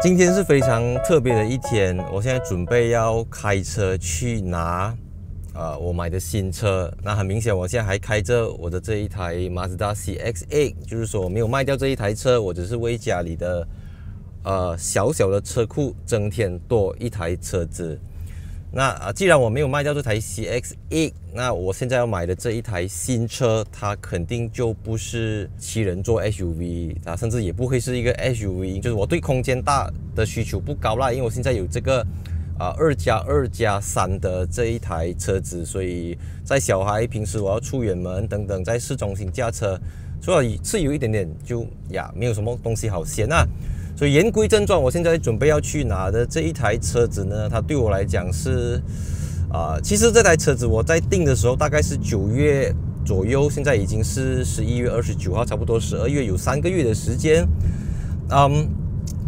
今天是非常特别的一天，我现在准备要开车去拿我买的新车。那很明显，我现在还开着我的这一台 Mazda CX-8，就是说我没有卖掉这一台车，我只是为家里的小小的车库增添多一台车子。那既然我没有卖掉这台 CX-8， 那我现在要买的这一台新车，它肯定就不是7人座 SUV， 它甚至也不会是一个 SUV。就是我对空间大的需求不高啦，因为我现在有这个2+2+3的这一台车子，所以在小孩平时我要出远门等等，在市中心驾车，所以是有一点点就没有什么东西好嫌啊。所以言归正传，我现在准备要去拿的这一台车子呢，它对我来讲是其实这台车子我在订的时候大概是9月左右，现在已经是11月29号，差不多12月，有3个月的时间。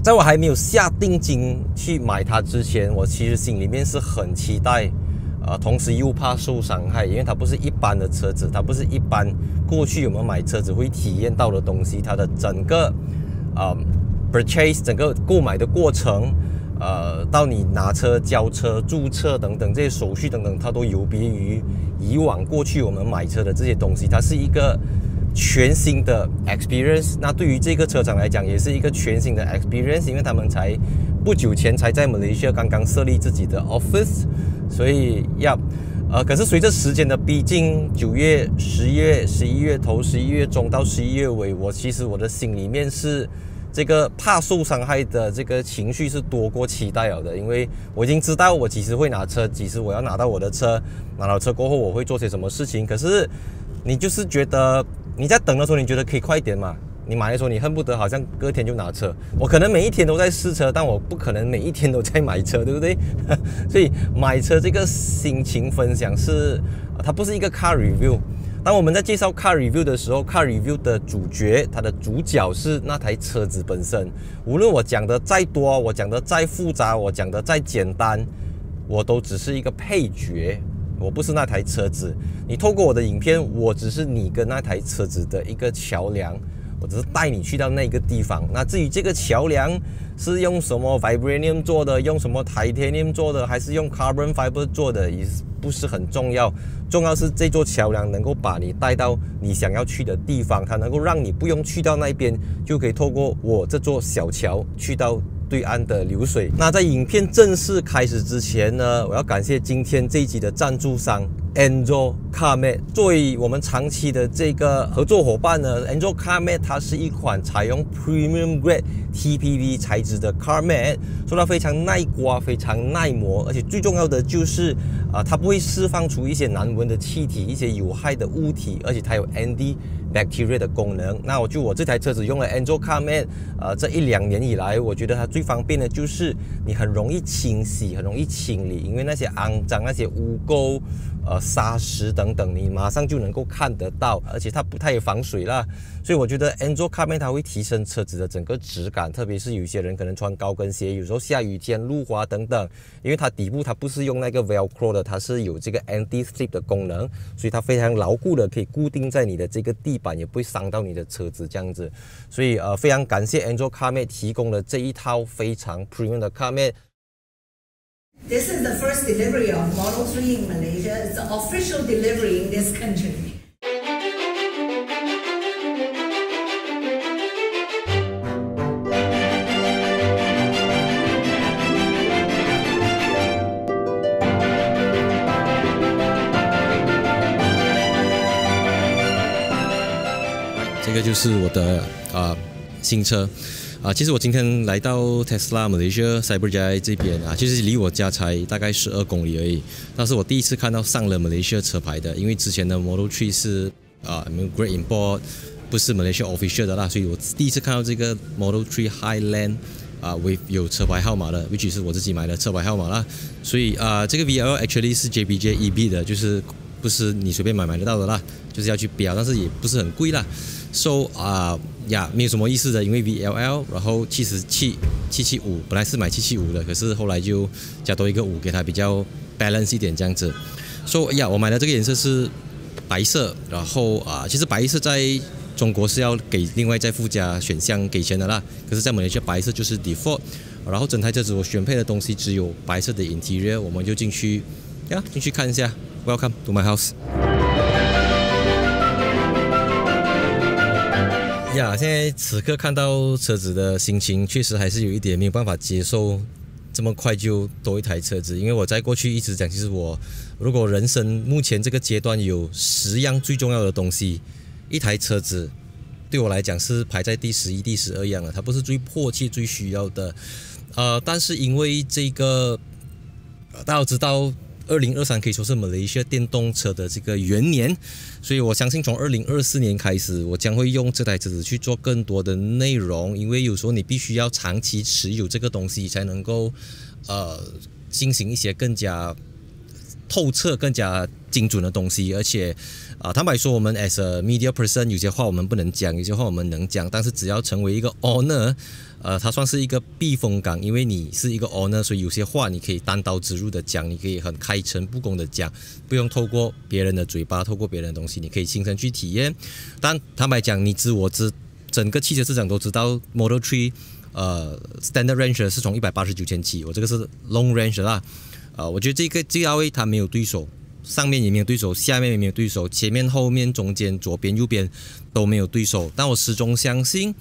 在我还没有下定金去买它之前，我其实心里面是很期待，同时又怕受伤害，因为它不是一般的车子，它不是一般过去我们买车子会体验到的东西，它的整个purchase 整个购买的过程，到你拿车、交车、注册等等这些手续等等，它都有别于以往过去我们买车的这些东西，它是一个全新的 experience。那对于这个车厂来讲，也是一个全新的 experience， 因为他们才不久前才在马来西亚刚刚设立自己的 office， 所以可是随着时间的逼近，9月、10月、11月头、11月中到11月尾，其实我的心里面是这个怕受伤害的这个情绪是多过期待了的，因为我已经知道我几时会拿车，几时我要拿到我的车，拿到车过后我会做些什么事情。可是你就是觉得你在等的时候，你觉得可以快一点嘛？你买的时候你恨不得好像隔天就拿车。我可能每一天都在试车，但我不可能每一天都在买车，对不对？所以买车这个心情分享是它不是一个 car review。当我们在介绍 car review 的时候， car review 的主角，它的主角是那台车子本身。无论我讲的再多，我讲的再复杂，我讲的再简单，我都只是一个配角，我不是那台车子。你透过我的影片，我只是你跟那台车子的一个桥梁，我只是带你去到那个地方。那至于这个桥梁是用什么 vibranium 做的，用什么 titanium 做的，还是用 carbon fiber 做的，也不是很重要。重要是这座桥梁能够把你带到你想要去的地方，它能够让你不用去到那边，就可以透过我这座小桥去到对岸的流水。那在影片正式开始之前呢，我要感谢今天这一集的赞助商 Enzo CarMate。作为我们长期的这个合作伙伴呢， Enzo CarMate 它是一款采用 Premium Grade TPV 材质的 CarMate， 说它非常耐刮、非常耐磨，而且最重要的就是它不会释放出一些难闻的气体、一些有害的物体，而且它有 Antibacterial 的功能。那我这台车子用了 Enzo CarMate， 这1-2年以来，我觉得它最方便的就是你很容易清洗、很容易清理，因为那些肮脏、那些污垢、沙石等等，你马上就能够看得到，而且它也防水啦。所以我觉得 Enzo CarMate 它会提升车子的整个质感，特别是有些人可能穿高跟鞋，有时候下雨天路滑等等，因为它底部它不是用那个 Velcro 的，它是有这个 Anti-slip 的功能，所以它非常牢固的可以固定在你的这个地板，也不会伤到你的车子这样子。所以非常感谢 Enzo CarMate 提供了这一套非常 premium 的 CarMate。This is the first delivery of Model 3 in Malaysia. It's the official delivery in this country. 这个就是我的新车。其实我今天来到 Tesla Malaysia Cyberjaya 这边其实离我家才大概12公里而已。那是我第一次看到上了 Malaysia 车牌的，因为之前的 Model 3是Great Import， 不是 Malaysia Official 的啦，所以我第一次看到这个 Model 3 Highland有车牌号码的 ，which 是我自己买的车牌号码啦。所以这个 VL actually 是 JPJ EB 的，就是不是你随便买得到的啦，就是要去标，但是也不是很贵啦。So 没有什么意思的，因为 VLL， 然后775，本来是买775的，可是后来就加多一个5，给它比较 balance 一点这样子。So 我买的这个颜色是白色，然后其实白色在中国是要给另外再附加选项给钱的啦。可是，在马来西亚白色就是 default。然后整台车子我选配的东西只有白色的 interior， 我们就进去看一下。Welcome to my house。现在此刻看到车子的心情，确实还是有一点没有办法接受，这么快就多一台车子。因为我在过去一直讲，其实我如果人生目前这个阶段有10样最重要的东西，一台车子对我来讲是排在第11、第12样了，它不是最迫切、最需要的。但是因为这个，大家都知道，2023可以说是马来西亚电动车的这个元年，所以我相信从2024年开始，我将会用这台车子去做更多的内容，因为有时候你必须要长期持有这个东西，才能够进行一些更加透彻、更加精准的东西。而且坦白说，我们 as a media person， 有些话我们不能讲，有些话我们能讲，但是只要成为一个 owner。它算是一个避风港，因为你是一个 owner， 所以有些话你可以单刀直入的讲，你可以很开诚布公的讲，不用透过别人的嘴巴，透过别人的东西，你可以亲身去体验。但坦白讲，你知我知，整个汽车市场都知道 Model 3 Standard Range 是从189千起，我这个是 Long Range 啦。我觉得这个价位它没有对手，上面也没有对手，下面也没有对手，前面、后面、中间、左边、右边都没有对手。但我始终相信，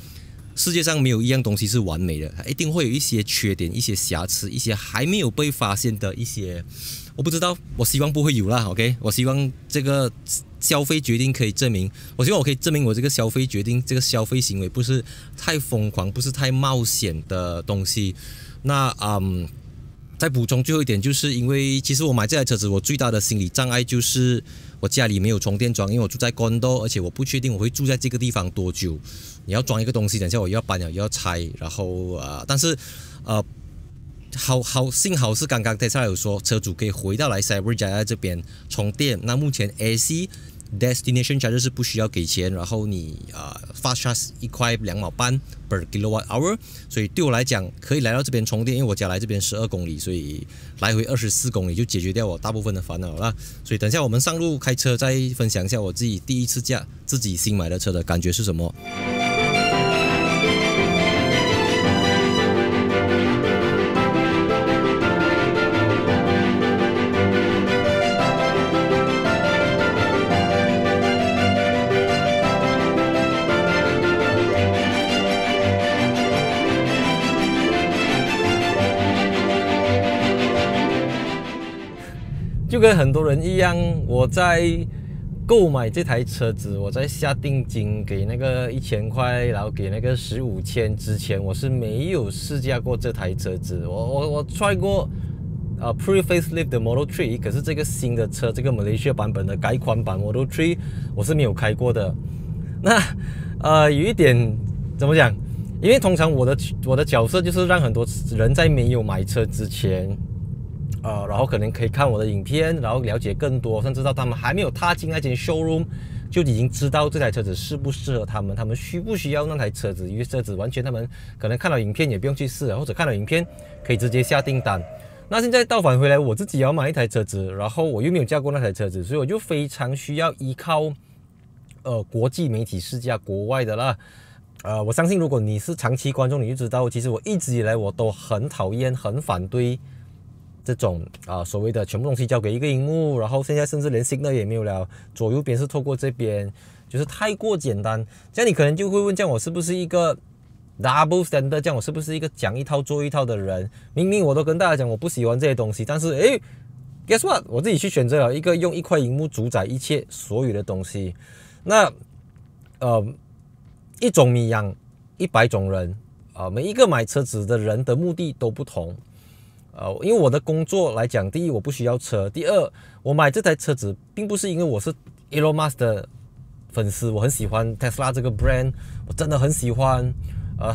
世界上没有一样东西是完美的，它一定会有一些缺点、一些瑕疵、一些还没有被发现的一些，我不知道，我希望不会有啦 ，OK？ 我希望这个消费决定可以证明，我希望我可以证明我这个消费决定、这个消费行为不是太疯狂、不是太冒险的东西。那再补充最后一点，就是因为其实我买这台车子，我最大的心理障碍就是我家里没有充电桩，因为我住在 condo， 而且我不确定我会住在这个地方多久。你要装一个东西，等一下我又要搬了，又要拆，然后但是幸好是刚刚 Tesla 有说车主可以回到来 Cyberjaya 这边充电。那目前 AC Destination Charge 是不需要给钱，然后你Fast Charge 1块2毛半 per kilowatt hour， 所以对我来讲可以来到这边充电，因为我家来这边12公里，所以来回24公里就解决掉我大部分的烦恼了。所以等一下我们上路开车再分享一下我自己第一次驾自己新买的车的感觉是什么。就跟很多人一样，我在购买这台车子，我在下定金给那个1000块，然后给那个15千之前，我是没有试驾过这台车子。我 try 过pre-facelift 的 Model 3， 可是这个新的车，这个 Malaysia 版本的改款版 Model 3， 我是没有开过的。那有一点怎么讲？因为通常我的角色就是让很多人在没有买车之前。然后可能可以看我的影片，然后了解更多，甚至到他们还没有踏进那间 showroom， 就已经知道这台车子适不适合他们，他们需不需要那台车子，因为车子完全他们可能看到影片也不用去试了，或者看到影片可以直接下订单。那现在倒返回来，我自己要买一台车子，然后我又没有驾过那台车子，所以我就非常需要依靠国际媒体试驾，国外的啦。我相信如果你是长期观众，你就知道，其实我一直以来我都很讨厌、很反对这种所谓的全部东西交给一个荧幕，然后现在甚至连 signal 也没有了，左右边是透过这边，就是太过简单。这样你可能就会问，这样我是不是一个 double standard？ 这样我是不是一个讲一套做一套的人？明明我都跟大家讲我不喜欢这些东西，但是guess what？ 我自己去选择了一个用一块荧幕主宰一切所有的东西。那一种米养100种人每一个买车子的人的目的都不同。因为我的工作来讲，第一我不需要车，第二我买这台车子并不是因为我是 Elon Musk 的粉丝，我很喜欢 Tesla 这个 brand， 我真的很喜欢，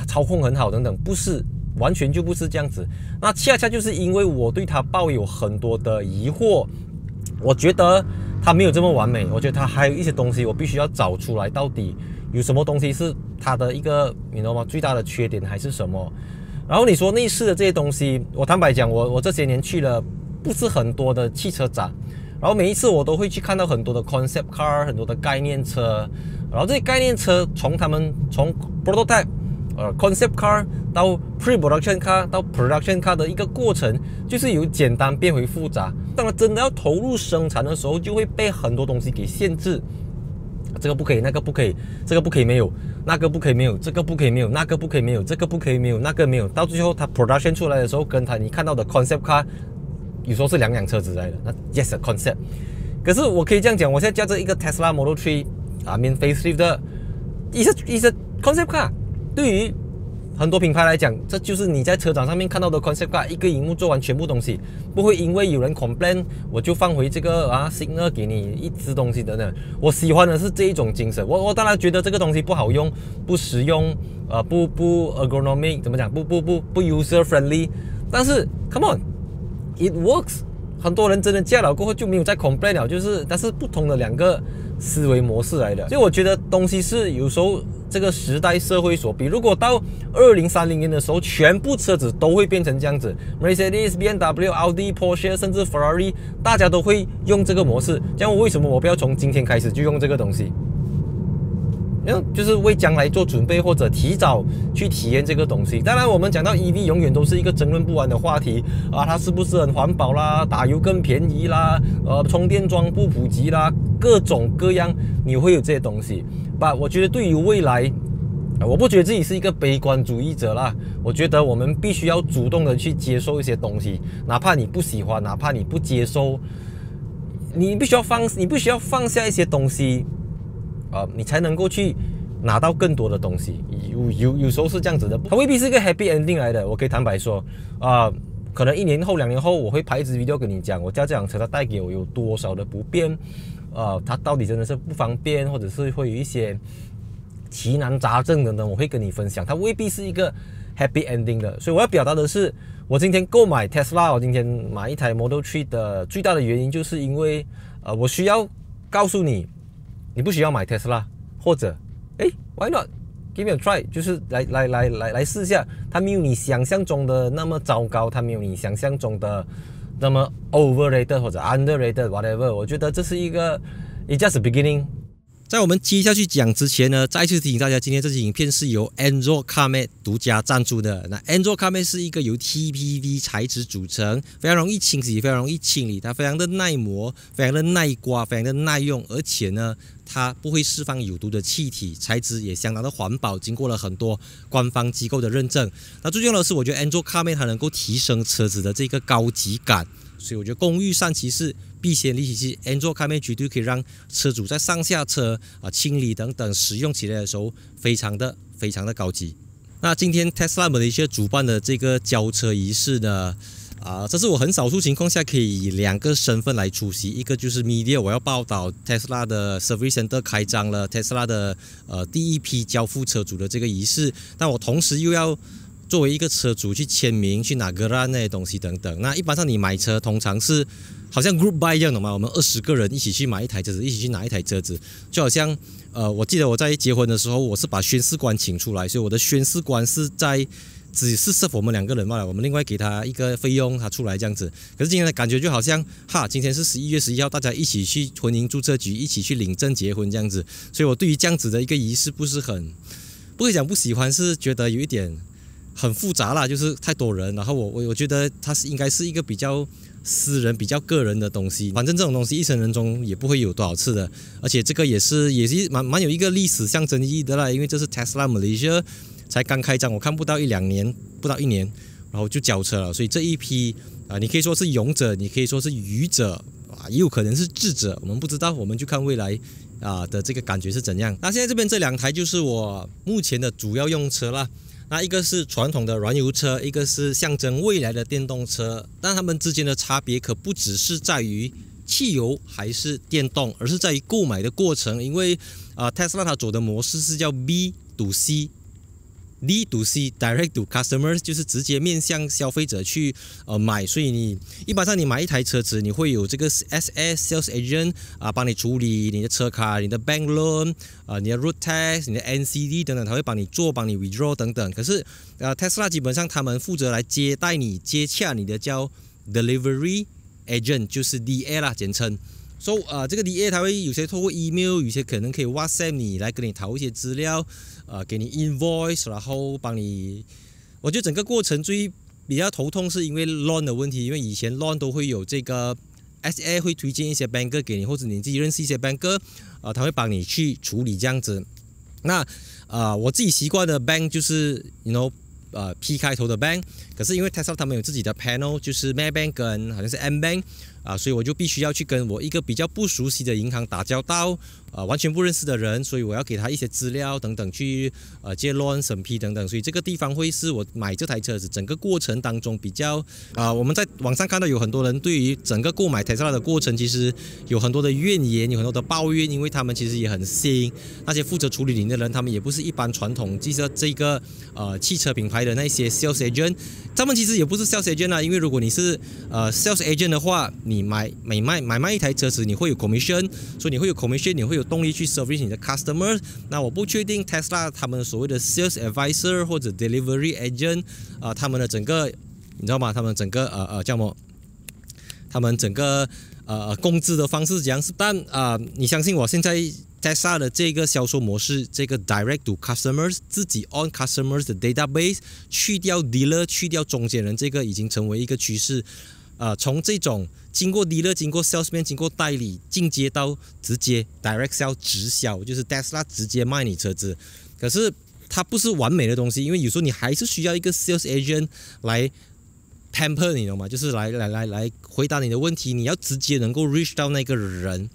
操控很好等等，不是，完全就不是这样子。那恰恰就是因为我对它抱有很多的疑惑，我觉得它没有这么完美，我觉得它还有一些东西我必须要找出来，到底有什么东西是它的一个你知道吗？最大的缺点还是什么？然后你说内饰的这些东西，我坦白讲，我这些年去了不是很多的汽车展，然后每一次我都会去看到很多的 concept car， 很多的概念车，然后这些概念车从 prototype concept car 到 pre-production car 到 production car 的一个过程，就是由简单变回复杂。当然真的要投入生产的时候，就会被很多东西给限制。这个不可以，那个不可以，这个不可以没有，那个不可以没有，这个不可以没有，那个不可以没有，这个不可以没有，那个没有。到最后它 production 出来的时候，跟你看到的 concept car 有时候是两辆车子来的。那 yes a concept。可是我可以这样讲，我现在驾着一个 Tesla Model 3facelift 的一个 concept car。对于很多品牌来讲，这就是你在车展上面看到的 concept car， 一个荧幕做完全部东西，不会因为有人 complain 我就放回这个signal 给你一支东西等等。我喜欢的是这一种精神。我当然觉得这个东西不好用、不实用，不 ergonomic， 怎么讲？不 user friendly。但是 come on，it works。很多人真的驾了过后就没有再 complain 了，但是不同的两个思维模式来的。所以我觉得东西是有时候这个时代社会所逼。如果到2030年的时候，全部车子都会变成这样子 ，Mercedes、BMW、Audi、Porsche 甚至 Ferrari， 大家都会用这个模式。这样为什么我不要从今天开始就用这个东西？就是为将来做准备，或者提早去体验这个东西。当然，我们讲到 EV， 永远都是一个争论不完的话题它是不是很环保啦，打油更便宜啦，充电桩不普及啦，各种各样你会有这些东西。但我觉得对于未来，我不觉得自己是一个悲观主义者啦。我觉得我们必须要主动的去接受一些东西，哪怕你不喜欢，哪怕你不接受，你必须要放下一些东西。你才能够去拿到更多的东西。有时候是这样子的，它未必是一个 happy ending 来的。我可以坦白说，可能1年后、2年后，我会拍一支 video 跟你讲，我驾这辆车它带给我有多少的不便，它到底真的是不方便，或者是会有一些奇难杂症等等，我会跟你分享。它未必是一个 happy ending 的。所以我要表达的是，我今天购买 Tesla， 我今天买一台 Model 3的最大的原因，就是因为我需要告诉你。你不需要买 Tesla， 或者why not give me a try， 就是来试一下，它没有你想象中的那么糟糕，它没有你想象中的那么 overrated 或者 underrated whatever。我觉得这是一个 it's just a beginning。在我们接下去讲之前呢，再次提醒大家，今天这期影片是由 Android CarMate 独家赞助的。那 Android CarMate 是一个由 TPV 材质组成，非常容易清洗，非常容易清理，它非常的耐磨，非常的耐刮，非常的耐用，而且呢，它不会释放有毒的气体，材质也相当的环保，经过了很多官方机构的认证。那最重要的是，我觉得 Android CarMate 它能够提升车子的这个高级感。所以我觉得工欲善其事，必先利其器。Android CarMate 绝对可以让车主在上下车清理等等使用起来的时候，非常的高级。那今天 Tesla Malaysia 主办的这个交车仪式呢，这是我很少数情况下可以以2个身份来出席，一个就是 media， 我要报道 Tesla 的 Service Center 开张了 ，Tesla 的第一批交付车主的这个仪式，但我同时又要作为一个车主去签名、去拿 geran 那些东西等等。那一般上你买车通常是好像 group buy 一样的嘛，我们20个人一起去买一台车子，一起去拿一台车子，就好像我记得我在结婚的时候，我是把宣誓官请出来，所以我的宣誓官是在只是serve我们2个人罢了，我们另外给他一个费用，他出来这样子。可是今天的感觉就好像今天是11月11号，大家一起去婚姻注册局一起去领证结婚这样子，所以我对于这样子的一个仪式不可以讲不喜欢，是觉得有一点很复杂啦，就是太多人，然后我觉得它应该是一个比较私人、比较个人的东西。反正这种东西一生人中也不会有多少次的，而且这个也是蛮有一个历史象征意义的啦，因为这是 Tesla Malaysia 才刚开张，我看不到1-2年，不到1年，然后就交车了。所以这一批你可以说是勇者，你可以说是愚者也有可能是智者，我们不知道，我们就看未来的这个感觉是怎样。那现在这边这2台就是我目前的主要用车啦。那一个是传统的燃油车，一个是象征未来的电动车，但它们之间的差别可不只是在于汽油还是电动，而是在于购买的过程。因为Tesla 它走的模式是叫 B to C。D to C Direct to Customers 就是直接面向消费者去买，所以你一般上你买一台车子，你会有这个 SS Sales Agent 帮你处理你的车卡、你的 Bank Loan 你的 Road Tax、你的 NCD 等等，他会帮你做、帮你 Withdraw 等等。可是Tesla 基本上他们负责来接待你、接洽你的叫 Delivery Agent， 就是 DA 啦简称。这个 DA 它会有些透过 email， 有些可能可以 WhatsApp 你来跟你讨一些资料，给你 invoice， 然后帮你。我觉得整个过程比较头痛是因为 loan 的问题，因为以前 loan 都会有这个 SA 会推荐一些 banker 给你，或者你自己认识一些 banker，他会帮你去处理这样子。那我自己习惯的 bank 就是P 开头的 bank， 可是因为 Tesla 他们有自己的 panel， 就是 Maybank 跟好像是 M-Bank， 所以我就必须要去跟我一个比较不熟悉的银行打交道，完全不认识的人，所以我要给他一些资料等等去接 loan 审批等等，所以这个地方会是我买这台车子整个过程当中比较我们在网上看到有很多人对于整个购买 Tesla 的过程其实有很多的怨言，有很多的抱怨，因为他们其实也很新，那些负责处理你的人他们也不是一般传统这个汽车品牌的那些 sales agent， 他们其实也不是 sales agent 因为如果你是sales agent 的话，你买卖一台车子你会有 commission， 所以你会有 commission， 你会有动力去 service 你的 customer。 那我不确定 Tesla 他们所谓的 sales advisor 或者 delivery agent 他们的整个你知道吗？他们整个叫什么？他们整个工资的方式怎样？但你相信我，现在Tesla 的这个销售模式，这个 direct to customers， 自己 on customers 的 database， 去掉 dealer， 去掉中间人，这个已经成为一个趋势。从这种经过 dealer， 经过 salesman， 经过代理，进阶到直接 direct sell 直销，就是 Tesla 直接卖你车子。可是它不是完美的东西，因为有时候你还是需要一个 sales agent 来 pamper 你懂吗？就是来回答你的问题，你要直接能够 reach 到那个人。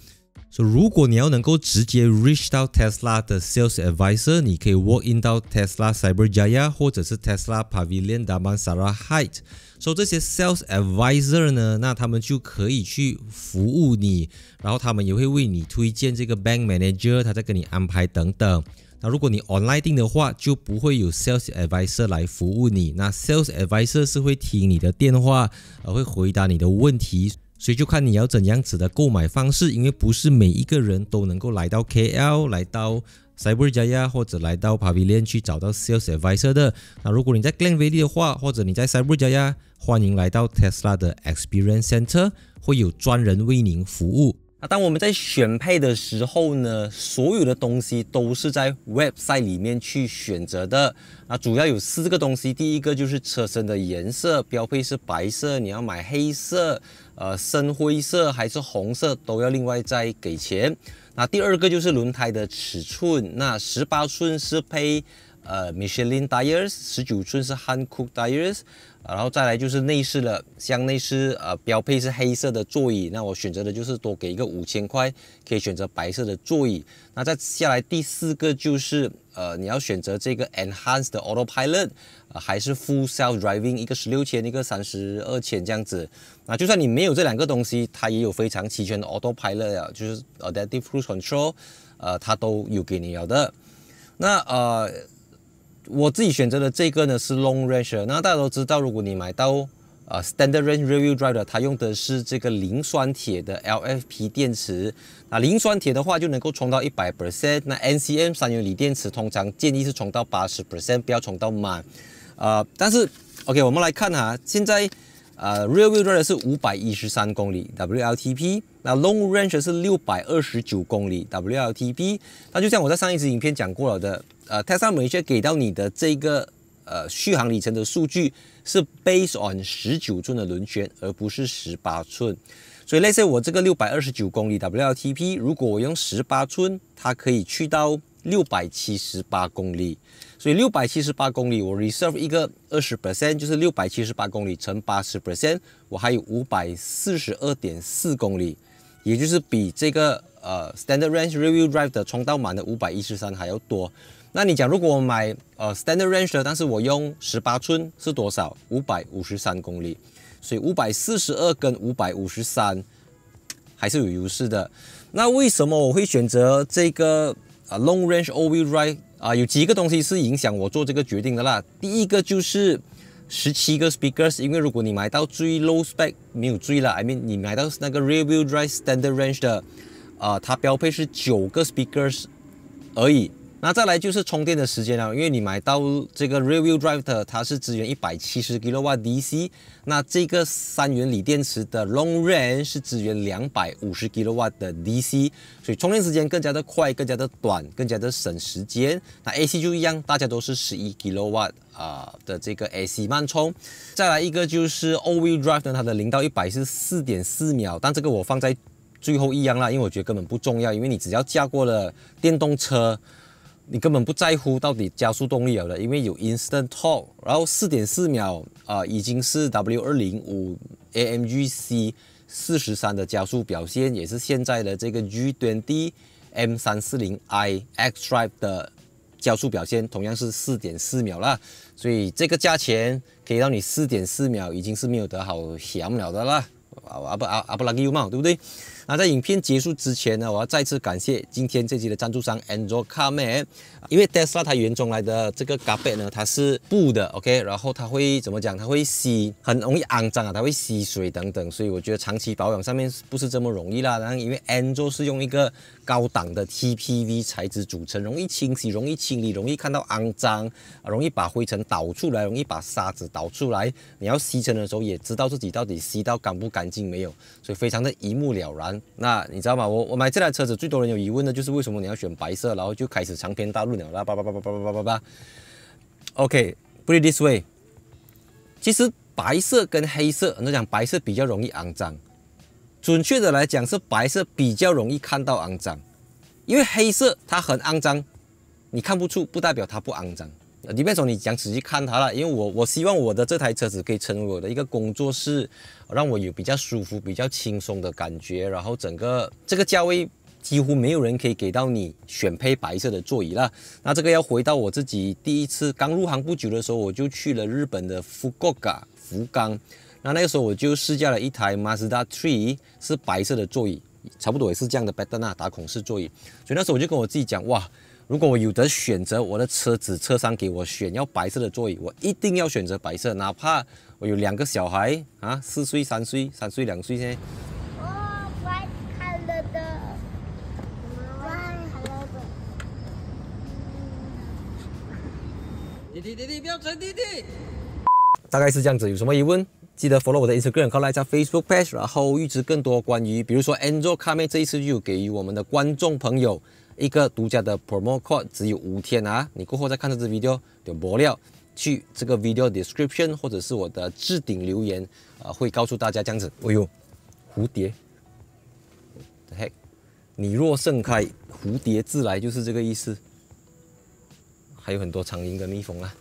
所以如果你要能够直接 reach 到 Tesla 的 sales advisor， 你可以 walk in 到 Tesla Cyberjaya 或者是 Tesla Pavilion Damansara Heights。所以这些 sales advisor 呢，那他们就可以去服务你，然后他们也会为你推荐这个 bank manager， 他在跟你安排等等。那如果你 online 订的话，就不会有 sales advisor 来服务你。那 sales advisor 是会听你的电话，会回答你的问题。所以就看你要怎样子的购买方式，因为不是每一个人都能够来到 KL， 来到 Cyberjaya 或者来到 Pavilion 去找到 sales advisor 的。那如果你在 Glen Valley 的话，或者你在 Cyberjaya， 欢迎来到 Tesla 的 Experience Center， 会有专人为您服务。那当我们在选配的时候呢，所有的东西都是在 website 里面去选择的。那主要有4个东西，第一个就是车身的颜色，标配是白色，你要买黑色、深灰色还是红色都要另外再给钱。那第二个就是轮胎的尺寸，那18寸是配Michelin tires， 19寸是 Hankook tires。然后再来就是内饰了，像内饰标配是黑色的座椅，那我选择的就是多给一个5000块，可以选择白色的座椅。那再下来第4个就是你要选择这个 Enhanced 的 Autopilot，还是 Full Self Driving， 一个16000，一个32000这样子。那就算你没有这2个东西，它也有非常齐全的 Autopilot 就是 Adaptive Cruise Control，它都有给你了的。那我自己选择的这个呢是 Long Range， 那大家都知道，如果你买到Standard Range Rear-Wheel Drive 的，它用的是这个磷酸铁的 LFP 电池。那磷酸铁的话就能够充到 100%， 那 NCM 3元锂电池通常建议是充到 80%， 不要充到满。但是 OK， 我们来看现在Rear-Wheel Drive 是513公里 WLTP， 那 Long Range 是629公里 WLTP。那就像我在上一支影片讲过了的，Tesla Malaysia 给到你的这个续航里程的数据是 based on 19寸的轮圈，而不是18寸。所以类似我这个629公里 WLTP， 如果我用18寸，它可以去到678公里。所以678公里，我 reserve 一个 20%， 就是678公里乘 80%， 我还有 542.4 公里，也就是比这个Standard Range Rear-Wheel Drive 的充到满的513还要多。那你讲如果我买Standard Range 的，但是我用18寸是多少？553公里。所以542跟553还是有优势的。那为什么我会选择这个Long Range All-Wheel Drive？有几个东西是影响我做这个决定的啦。第一个就是17个 speakers， 因为如果你买到最 low spec 没有最啦 ，I mean 你买到那个 Rear-Wheel Drive Standard Range 的，它标配是9个 speakers 而已。那再来就是充电的时间了，因为你买到这个 Rear Wheel Drive 的，它是支援170 kW DC， 那这个3元锂电池的 Long Range 是支援250 kW 的 DC， 所以充电时间更加的快，更加的短，更加的省时间。那 AC 就一样，大家都是11 kW 的这个 AC 慢充。再来一个就是 All Wheel Drive 呢，它的0到100是 4.4秒，但这个我放在最后一样啦，因为我觉得根本不重要，因为你只要驾过了电动车。你根本不在乎到底加速动力了的，因为有 Instant Torque， 然后 4.4秒已經是 W205 AMG C43 的加速表現，也是現在的這個 G20 M340i xDrive 的加速表現，同樣是 4.4秒啦。所以這個價錢可以讓你 4.4秒已經是沒有得好想了的啦。不拉給嘛，對不對？那在影片结束之前呢，我要再次感谢今天这期的赞助商 Andro Carmate， 因为 Tesla 它原种来的这个 carpet 呢，它是布的 ，OK， 然后它会怎么讲？它会很容易肮脏啊，它会吸水等等，所以我觉得长期保养上面不是这么容易啦。然后因为 Andro 是用一个高档的 TPV 材质组成，容易清洗，容易清理，容易看到肮脏，容易把灰尘导出来，容易把沙子导出来。你要吸尘的时候也知道自己到底吸到干不干净没有，所以非常的一目了然。那你知道吗？我买这台车子最多人有疑问的就是为什么你要选白色，然后就开始长篇大论了啦，叭。OK， put it this way， 其实白色跟黑色，很多讲白色比较容易肮脏，准确的来讲是白色比较容易看到肮脏，因为黑色它很肮脏，你看不出不代表它不肮脏。里面说你讲仔细看它了，因为我希望我的这台车子可以成为我的一个工作室，让我有比较舒服、比较轻松的感觉。然后整个这个价位几乎没有人可以给到你选配白色的座椅了。那这个要回到我自己第一次刚入行不久的时候，我就去了日本的福冈。那个时候我就试驾了一台 Mazda 3， 是白色的座椅，差不多也是这样的 pattern 打孔式座椅。所以那时候我就跟我自己讲，哇！如果我有得选择，我的车子车商给我选要白色的座椅，我一定要选择白色，哪怕我有2个小孩啊，4岁、3岁、2岁现在。哦，white color 的 ，white color 的。弟，不要吹弟。大概是这样子，有什么疑问？记得 follow 我的 Instagram， 看一下 Facebook page， 然后预知更多关于，比如说 Andro Carmate 这一次就有给予我们的观众朋友一个独家的 promo code， 只有5天啊！你过后再看这支 video 有没料，去这个 video description 或者是我的置顶留言，会告诉大家这样子。哎呦，蝴蝶 ，the heck， 你若盛开，蝴蝶自来就是这个意思。还有很多苍蝇跟蜜蜂啊。